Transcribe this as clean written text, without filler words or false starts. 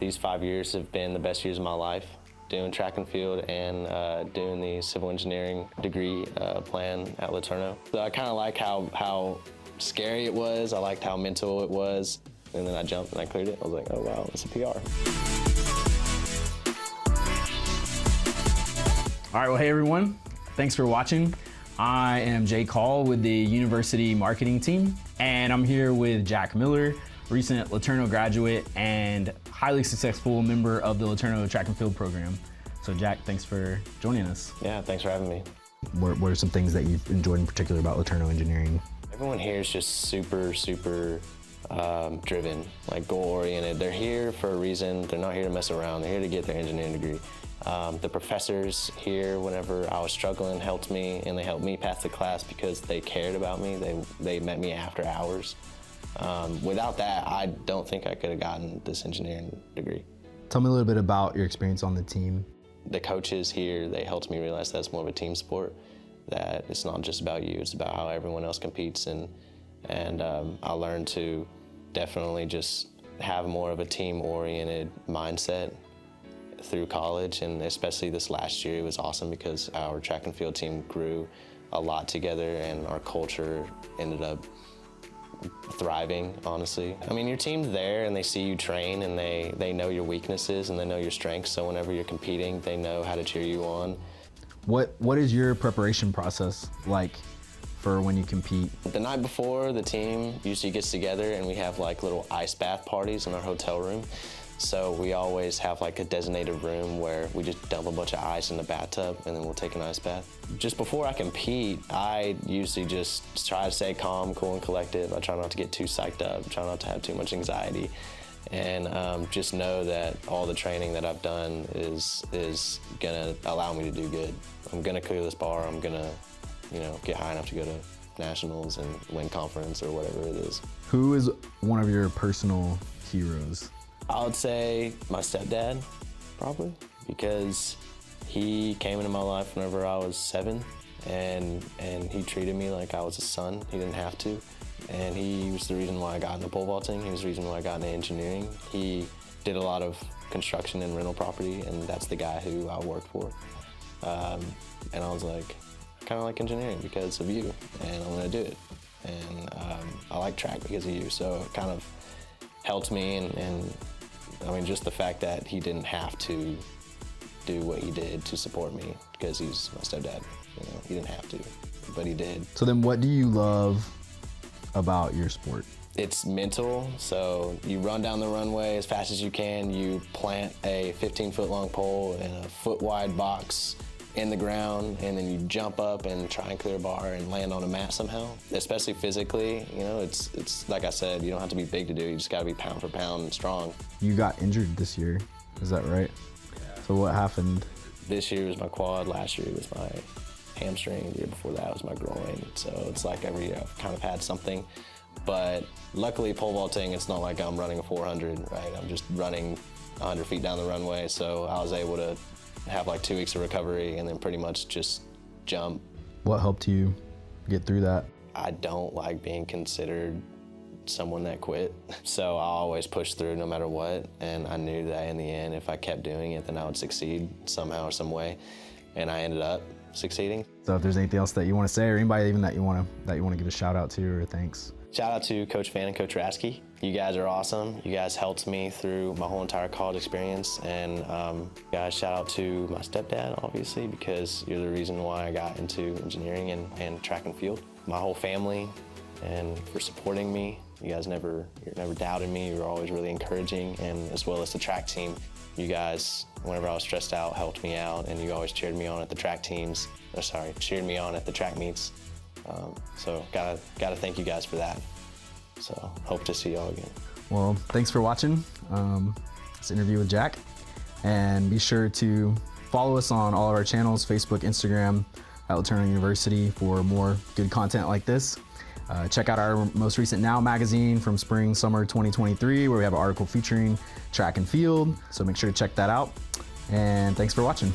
These 5 years have been the best years of my life, doing track and field and doing the civil engineering degree plan at LeTourneau. So I kind of like how scary it was. I liked how mental it was. And then I jumped and I cleared it. I was like, oh wow, it's a PR. All right, well, hey everyone. Thanks for watching. I am Jay Call with the University Marketing Team, and I'm here with Jack Miller, recent LeTourneau graduate and highly successful member of the LeTourneau track and field program. So Jack, thanks for joining us. Yeah, thanks for having me. What are some things that you've enjoyed in particular about LeTourneau engineering? Everyone here is just super driven, like goal-oriented. They're here for a reason. They're not here to mess around. They're here to get their engineering degree. The professors here, whenever I was struggling, helped me, and they helped me pass the class because they cared about me. They met me after hours. Without that, I don't think I could have gotten this engineering degree. Tell me a little bit about your experience on the team. The coaches here, they helped me realize that it's more of a team sport, that it's not just about you, it's about how everyone else competes. And I learned to definitely just have more of a team-oriented mindset through college, and especially this last year, it was awesome because our track and field team grew a lot together and our culture ended up thriving, honestly. I mean, your team's there and they see you train and they know your weaknesses and they know your strengths, so whenever you're competing, they know how to cheer you on. What is your preparation process like for when you compete? The night before, the team usually gets together and we have like little ice bath parties in our hotel room. So we always have like a designated room where we just dump a bunch of ice in the bathtub and then we'll take an ice bath. Just before I compete, I usually just try to stay calm, cool, and collected. I try not to get too psyched up, try not to have too much anxiety, and just know that all the training that I've done is gonna allow me to do good. I'm gonna clear this bar, I'm gonna, get high enough to go to nationals and win conference or whatever it is. Who is one of your personal heroes? I would say my stepdad, probably, because he came into my life whenever I was 7, and he treated me like I was a son. He didn't have to, and he was the reason why I got into pole vaulting. He was the reason why I got into engineering. He did a lot of construction and rental property, and that's the guy who I worked for. And I was like, I kind of like engineering because of you, and I'm gonna do it. And I like track because of you, so it kind of helped me, and I mean, just the fact that he didn't have to do what he did to support me because he's my stepdad. He didn't have to, but he did. So then what do you love about your sport? It's mental. So you run down the runway as fast as you can. You plant a 15-foot long pole in a foot-wide box in the ground, and then you jump up and try and clear a bar and land on a mat somehow. Especially physically, it's like I said, you don't have to be big to do it. You just gotta be pound for pound and strong. You got injured this year, is that right? Yeah. So what happened? This year was my quad, last year was my hamstring, the year before that was my groin. So it's like every year I've kind of had something. But luckily pole vaulting, it's not like I'm running a 400, right? I'm just running 100 feet down the runway, so I was able to have like 2 weeks of recovery and then pretty much just jump. What helped you get through that? I don't like being considered someone that quit, so I always push through no matter what, and I knew that in the end, if I kept doing it, then I would succeed somehow or some way, and I ended up succeeding. So if there's anything else that you want to say, or anybody even that you want to give a shout out to or thanks? Shout out to Coach Fan and Coach Rasky. You guys are awesome. You guys helped me through my whole entire college experience. And guys, shout out to my stepdad, obviously, because you're the reason why I got into engineering and track and field. My whole family, and for supporting me. You guys never doubted me. You were always really encouraging, and as well as the track team. You guys, whenever I was stressed out, helped me out, and you always cheered me on at the track teams. Cheered me on at the track meets. So gotta thank you guys for that. So hope to see y'all again. Well, thanks for watching this interview with Jack, and be sure to follow us on all of our channels, Facebook, Instagram, at LeTourneau University for more good content like this. Check out our most recent Now magazine from spring, summer 2023, where we have an article featuring track and field. So make sure to check that out. And thanks for watching.